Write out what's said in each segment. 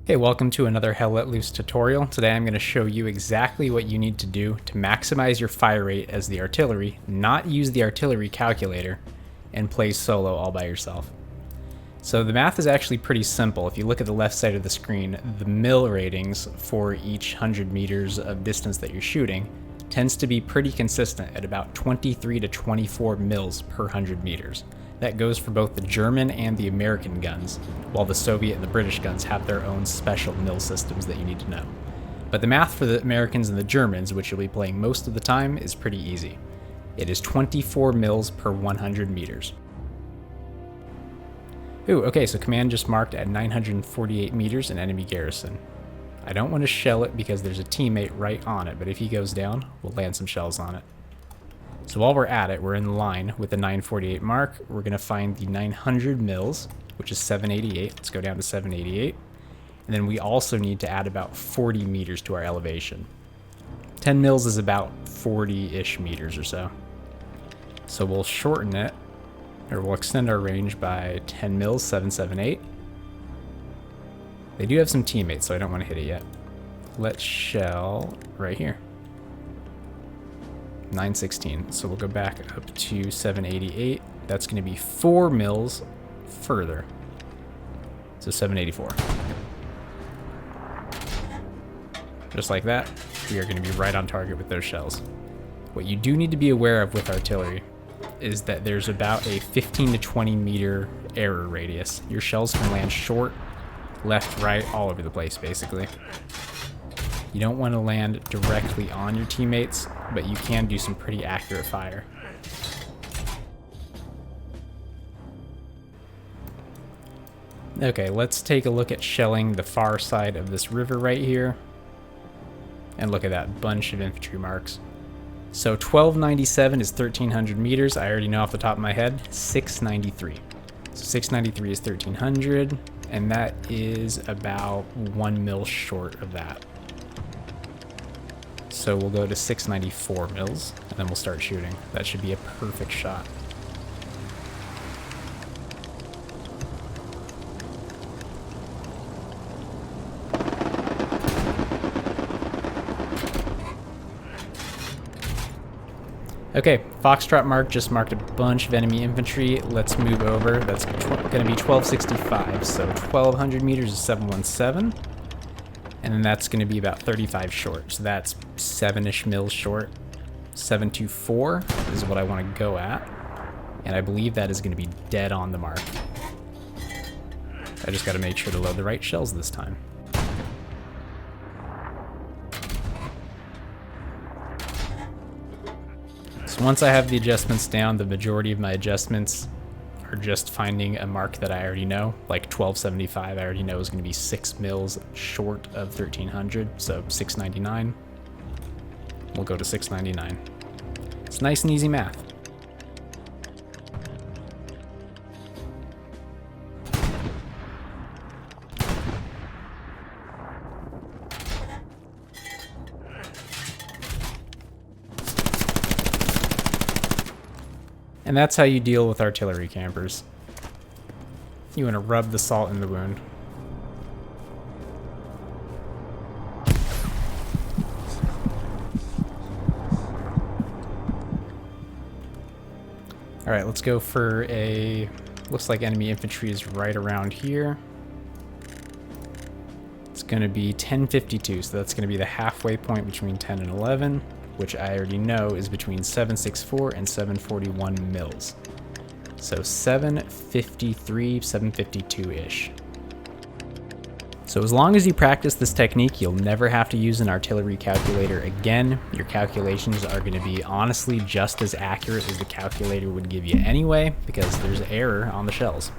Hey, welcome to another Hell Let Loose tutorial. Today I'm going to show you exactly what you need to do to maximize your fire rate as the artillery, not use the artillery calculator, and play solo all by yourself. So the math is actually pretty simple. If you look at the left side of the screen, the mil ratings for each 100 meters of distance that you're shooting tends to be pretty consistent at about 23 to 24 mils per 100 meters. That goes for both the German and the American guns, while the Soviet and the British guns have their own special mil systems that you need to know. But the math for the Americans and the Germans, which you'll be playing most of the time, is pretty easy. It is 24 mils per 100 meters. Ooh, okay, so command just marked at 948 meters in enemy garrison. I don't want to shell it because there's a teammate right on it, but if he goes down, we'll land some shells on it. So while we're at it, we're in line with the 948 mark. We're going to find the 900 mils, which is 788. Let's go down to 788. And then we also need to add about 40 meters to our elevation. 10 mils is about 40-ish meters or so. So we'll shorten it, or we'll extend our range by 10 mils, 778. They do have some teammates, so I don't want to hit it yet. Let's shell right here. 916. So we'll go back up to 788. That's going to be 4 mils further. So 784. Just like that, we are going to be right on target with those shells. What you do need to be aware of with artillery is that there's about a 15 to 20 meter error radius. Your shells can land short, left, right, all over the place, basically. You don't want to land directly on your teammates, but you can do some pretty accurate fire. Okay, let's take a look at shelling the far side of this river right here. And look at that bunch of infantry marks. So 1297 is 1300 meters. I already know off the top of my head. 693. So 693 is 1300, and that is about 1 mil short of that. So we'll go to 694 mils, and then we'll start shooting. That should be a perfect shot. Okay, Foxtrot mark just marked a bunch of enemy infantry. Let's move over. That's going to be 1265, so 1200 meters is 717. And then that's going to be about 35 short. So that's 7-ish mils short. 724 is what I want to go at. And I believe that is going to be dead on the mark. I just got to make sure to load the right shells this time. So once I have the adjustments down, the majority of my adjustments are just finding a mark that I already know, like 1275 I already know is going to be 6 mils short of 1300, so 699. We'll go to 699. It's nice and easy math. And that's how you deal with artillery campers. You want to rub the salt in the wound. Alright, let's go for a... Looks like enemy infantry is right around here. It's going to be 1052, so that's going to be the halfway point between 10 and 11. Which I already know is between 764 and 741 mils. So 753, 752-ish. So as long as you practice this technique, you'll never have to use an artillery calculator again. Your calculations are going to be honestly just as accurate as the calculator would give you anyway, because there's error on the shells.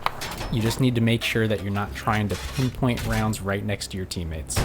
You just need to make sure that you're not trying to pinpoint rounds right next to your teammates.